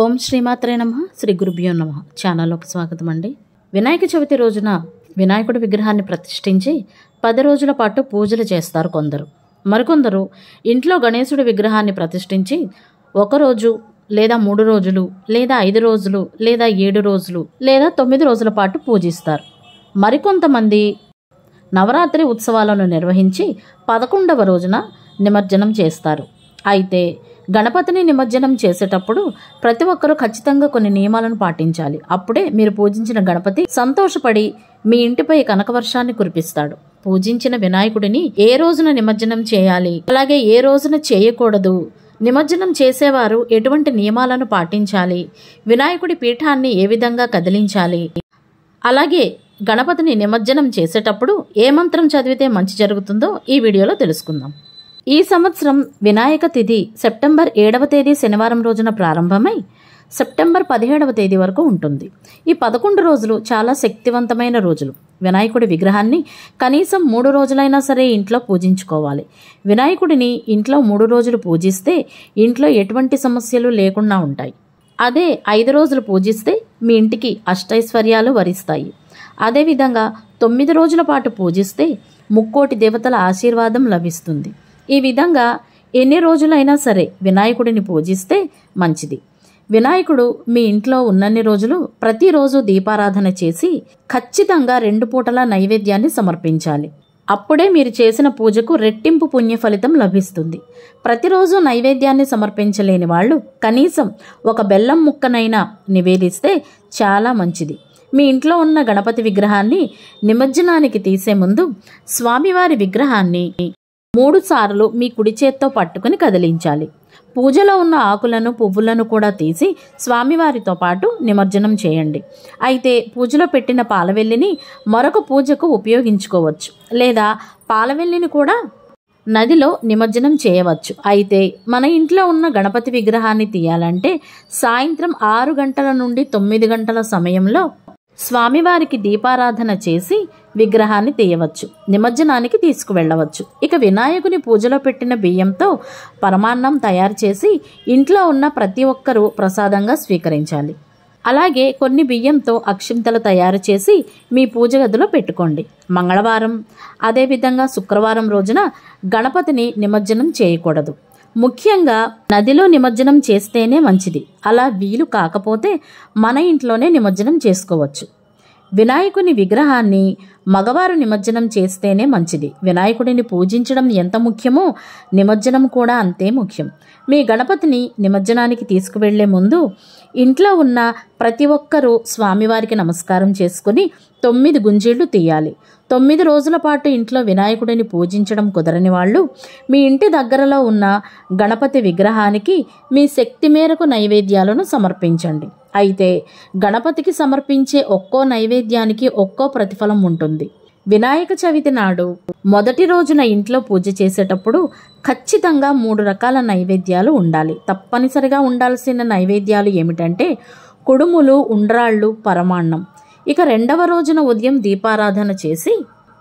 ఓం శ్రీమాత్రే నమః. శ్రీ గురుభ్యో నమః. ఛానల్లోకి స్వాగతం అండి. వినాయక చవితి రోజున వినాయకుడి విగ్రహాన్ని ప్రతిష్ఠించి 10 రోజుల పాటు పూజలు చేస్తారు కొందరు. మరికొందరు ఇంట్లో గణేశుడి విగ్రహాన్ని ప్రతిష్ఠించి 1 రోజు లేదా 3 రోజులు లేదా 5 రోజులు లేదా 7 రోజులు లేదా 9 రోజుల పాటు పూజిస్తారు. మరికొంతమంది నవరాత్రి ఉత్సవాలను నిర్వహించి 11వ రోజున నిమజ్జనం చేస్తారు. అయితే గణపతిని నిమజ్జనం చేసేటప్పుడు ప్రతి ఒక్కరూ ఖచ్చితంగా కొన్ని నియమాలను పాటించాలి. అప్పుడే మీరు పూజించిన గణపతి సంతోషపడి మీ ఇంటిపై కనకవర్షాన్ని కురిపిస్తాడు. పూజించిన వినాయకుడిని ఏ రోజున నిమజ్జనం చేయాలి, అలాగే ఏ రోజున చేయకూడదు, నిమజ్జనం చేసేవారు ఎటువంటి నియమాలను పాటించాలి, వినాయకుడి పీఠాన్ని ఏ విధంగా కదిలించాలి, అలాగే గణపతిని నిమజ్జనం చేసేటప్పుడు ఏ మంత్రం చదివితే మంచి జరుగుతుందో ఈ వీడియోలో తెలుసుకుందాం. ఈ సంవత్సరం వినాయక తిథి సెప్టెంబర్ 7వ తేదీ శనివారం రోజున ప్రారంభమై సెప్టెంబర్ 17వ తేదీ వరకు ఉంటుంది. ఈ 11 రోజులు చాలా శక్తివంతమైన రోజులు. వినాయకుడి విగ్రహాన్ని కనీసం 3 రోజులైనా సరే ఇంట్లో పూజించుకోవాలి. వినాయకుడిని ఇంట్లో 3 రోజులు పూజిస్తే ఇంట్లో ఎటువంటి సమస్యలు లేకుండా ఉంటాయి. అదే 5 రోజులు పూజిస్తే మీ ఇంటికి అష్టైశ్వర్యాలు వరిస్తాయి. అదేవిధంగా 9 రోజుల పాటు పూజిస్తే ముక్కోటి దేవతల ఆశీర్వాదం లభిస్తుంది. ఈ విధంగా ఎన్ని రోజులైనా సరే వినాయకుడిని పూజిస్తే మంచిది. వినాయకుడు మీ ఇంట్లో ఉన్నన్ని రోజులు ప్రతిరోజు దీపారాధన చేసి ఖచ్చితంగా 2 పూటల నైవేద్యాన్ని సమర్పించాలి. అప్పుడే మీరు చేసిన పూజకు రెట్టింపు పుణ్య ఫలితం లభిస్తుంది. ప్రతిరోజు నైవేద్యాన్ని సమర్పించలేని వాళ్ళు కనీసం ఒక బెల్లం ముక్కనైనా నివేదిస్తే చాలా మంచిది. మీ ఇంట్లో ఉన్న గణపతి విగ్రహాన్ని నిమజ్జనానికి తీసే ముందు స్వామివారి విగ్రహాన్ని 3 సార్లు మీ కుడి చేత్తో పట్టుకుని కదిలించాలి. పూజలో ఉన్న ఆకులను పువ్వులను కూడా తీసి స్వామివారితో పాటు నిమజ్జనం చేయండి. అయితే పూజలో పెట్టిన పాలవెల్లిని మరొక పూజకు ఉపయోగించుకోవచ్చు, లేదా పాలవెల్లిని కూడా నదిలో నిమజ్జనం చేయవచ్చు. అయితే మన ఇంట్లో ఉన్న గణపతి విగ్రహాన్ని తీయాలంటే సాయంత్రం 6 గంటల నుండి 9 గంటల సమయంలో స్వామివారికి దీపారాధన చేసి విగ్రహాన్ని తీయవచ్చు, నిమజ్జనానికి తీసుకువెళ్ళవచ్చు. ఇక వినాయకుని పూజలో పెట్టిన బియ్యంతో పరమాన్నం తయారు చేసి ఇంట్లో ఉన్న ప్రతి ఒక్కరూ ప్రసాదంగా స్వీకరించాలి. అలాగే కొన్ని బియ్యంతో అక్షింతలు తయారు చేసి మీ పూజ గదిలో పెట్టుకోండి. మంగళవారం అదేవిధంగా శుక్రవారం రోజున గణపతిని నిమజ్జనం చేయకూడదు. ముఖ్యంగా నదిలో నిమజ్జనం చేస్తేనే మంచిది. అలా వీలు కాకపోతే మన ఇంట్లోనే నిమజ్జనం చేసుకోవచ్చు. వినాయకుని విగ్రహాన్ని మగవారు నిమజ్జనం చేస్తేనే మంచిది. వినాయకుడిని పూజించడం ఎంత ముఖ్యమో నిమజ్జనం కూడా అంతే ముఖ్యం. మీ గణపతిని నిమజ్జనానికి తీసుకువెళ్లే ముందు ఇంట్లో ఉన్న ప్రతి ఒక్కరూ స్వామివారికి నమస్కారం చేసుకుని 9 గుంజీళ్లు తీయాలి. 9 రోజుల పాటు ఇంట్లో వినాయకుడిని పూజించడం కుదరని వాళ్ళు మీ ఇంటి దగ్గరలో ఉన్న గణపతి విగ్రహానికి మీ శక్తి మేరకు నైవేద్యాలను సమర్పించండి. అయితే గణపతికి సమర్పించే ఒక్కో నైవేద్యానికి ఒక్కో ప్రతిఫలం ఉంటుంది. వినాయక చవితి నాడు మొదటి రోజున ఇంట్లో పూజ చేసేటప్పుడు ఖచ్చితంగా 3 రకాల నైవేద్యాలు ఉండాలి. తప్పనిసరిగా ఉండాల్సిన నైవేద్యాలు ఏమిటంటే కుడుములు, ఉండ్రాళ్ళు, పరమాన్నం. ఇక 2వ రోజున ఉదయం దీపారాధన చేసి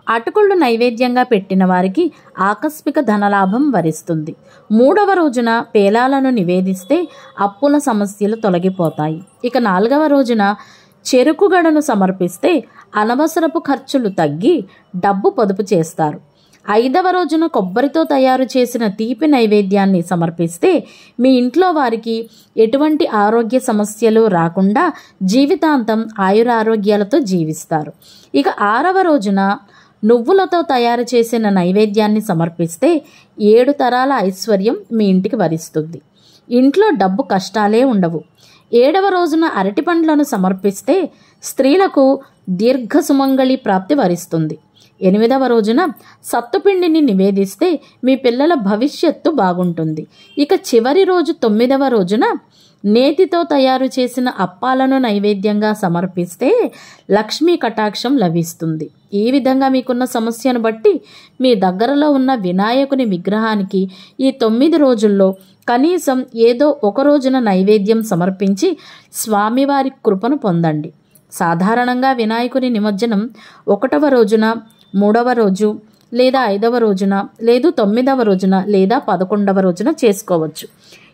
అటుకుళ్ళు నైవేద్యంగా పెట్టిన వారికి ఆకస్మిక ధనలాభం వరిస్తుంది. 3వ రోజున పేలాలను నివేదిస్తే అప్పుల సమస్యలు తొలగిపోతాయి. ఇక 4వ రోజున చెరుకుగడను సమర్పిస్తే అనవసరపు ఖర్చులు తగ్గి డబ్బు పొదుపు చేస్తారు. 5వ రోజున కొబ్బరితో తయారు చేసిన తీపి నైవేద్యాన్ని సమర్పిస్తే మీ ఇంట్లో వారికి ఎటువంటి ఆరోగ్య సమస్యలు రాకుండా జీవితాంతం ఆయురారోగ్యాలతో జీవిస్తారు. ఇక 6వ రోజున నువ్వులతో తయారు చేసిన నైవేద్యాన్ని సమర్పిస్తే 7 తరాల ఐశ్వర్యం మీ ఇంటికి వరిస్తుంది. ఇంట్లో డబ్బు కష్టాలే ఉండవు. 7వ రోజున అరటి పండ్లను సమర్పిస్తే స్త్రీలకు దీర్ఘ సుమంగళి ప్రాప్తి వరిస్తుంది. 8వ రోజున సత్తుపిండిని నివేదిస్తే మీ పిల్లల భవిష్యత్తు బాగుంటుంది. ఇక చివరి రోజు 9వ రోజున నేతితో తయారు చేసిన అప్పాలను నైవేద్యంగా సమర్పిస్తే లక్ష్మీ కటాక్షం లభిస్తుంది. ఈ విధంగా మీకున్న సమస్యను బట్టి మీ దగ్గరలో ఉన్న వినాయకుని విగ్రహానికి ఈ 9 రోజుల్లో కనీసం ఏదో ఒక రోజున నైవేద్యం సమర్పించి స్వామివారి కృపను పొందండి. సాధారణంగా వినాయకుని నిమజ్జనం 1వ రోజున, 3వ రోజు లేదా 5వ రోజున, లేదు 9వ రోజున లేదా 11వ రోజున చేసుకోవచ్చు.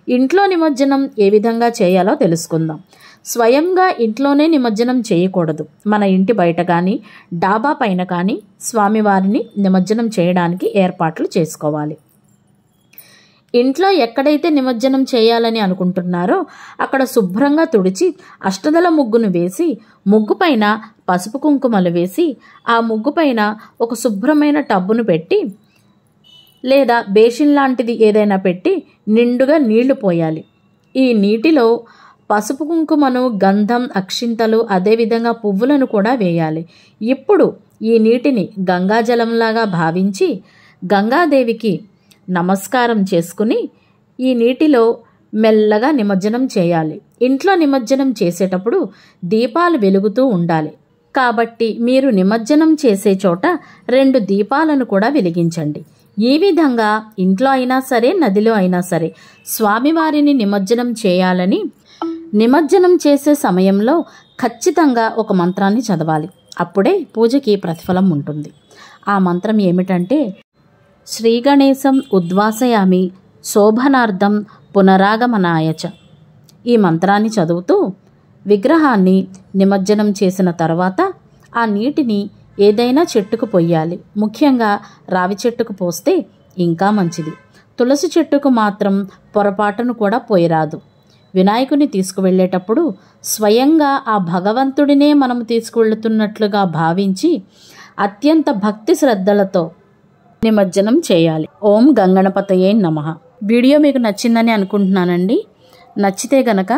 ఇంట్లో నిమజ్జనం ఏ విధంగా చేయాలో తెలుసుకుందాం. స్వయంగా ఇంట్లోనే నిమజ్జనం చేయకూడదు. మన ఇంటి బయట కానీ డాబా పైన కానీ స్వామివారిని నిమజ్జనం చేయడానికి ఏర్పాట్లు చేసుకోవాలి. ఇంట్లో ఎక్కడైతే నిమజ్జనం చేయాలని అనుకుంటున్నారో అక్కడ శుభ్రంగా తుడిచి అష్టదళ ముగ్గును వేసి ముగ్గు పైన పసుపు కుంకుమలు వేసి ఆ ముగ్గు పైన ఒక శుభ్రమైన టబ్బును పెట్టి లేదా బేసిన్ లాంటిది ఏదైనా పెట్టి నిండుగా నీళ్లు పోయాలి. ఈ నీటిలో పసుపు కుంకుమను, గంధం, అక్షింతలు, అదేవిధంగా పువ్వులను కూడా వేయాలి. ఇప్పుడు ఈ నీటిని గంగాజలంలాగా భావించి గంగాదేవికి నమస్కారం చేసుకుని ఈ నీటిలో మెల్లగా నిమజ్జనం చేయాలి. ఇంట్లో నిమజ్జనం చేసేటప్పుడు దీపాలు వెలుగుతూ ఉండాలి. కాబట్టి మీరు నిమజ్జనం చేసే చోట 2 దీపాలను కూడా వెలిగించండి. ఈ విధంగా ఇంట్లో అయినా సరే నదిలో అయినా సరే స్వామివారిని నిమజ్జనం చేయాలని నిమజ్జనం చేసే సమయంలో ఖచ్చితంగా ఒక మంత్రాన్ని చదవాలి. అప్పుడే పూజకి ప్రతిఫలం ఉంటుంది. ఆ మంత్రం ఏమిటంటే శ్రీ గణేశం ఉద్వాసయామి శోభనార్థం పునరాగమనాయచ. ఈ మంత్రాన్ని చదువుతూ విగ్రహాన్ని నిమజ్జనం చేసిన తర్వాత ఆ నీటిని ఏదైనా చెట్టుకు పొయ్యాలి. ముఖ్యంగా రావి చెట్టుకు పోస్తే ఇంకా మంచిది. తులసి చెట్టుకు మాత్రం పొరపాటును కూడా పోయరాదు. వినాయకుని తీసుకువెళ్ళేటప్పుడు స్వయంగా ఆ భగవంతుడినే మనము తీసుకువెళ్తున్నట్లుగా భావించి అత్యంత భక్తి శ్రద్ధలతో నిమజ్జనం చేయాలి. ఓం గంగణపతయే నమః. వీడియో మీకు నచ్చిందని అనుకుంటున్నానండి. నచ్చితే గనక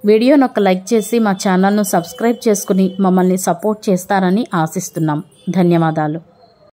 వీడియోను ఒక లైక్ చేసి మా ఛానల్ను సబ్స్క్రైబ్ చేసుకుని మమ్మల్ని సపోర్ట్ చేస్తారని ఆశిస్తున్నాం. ధన్యవాదాలు.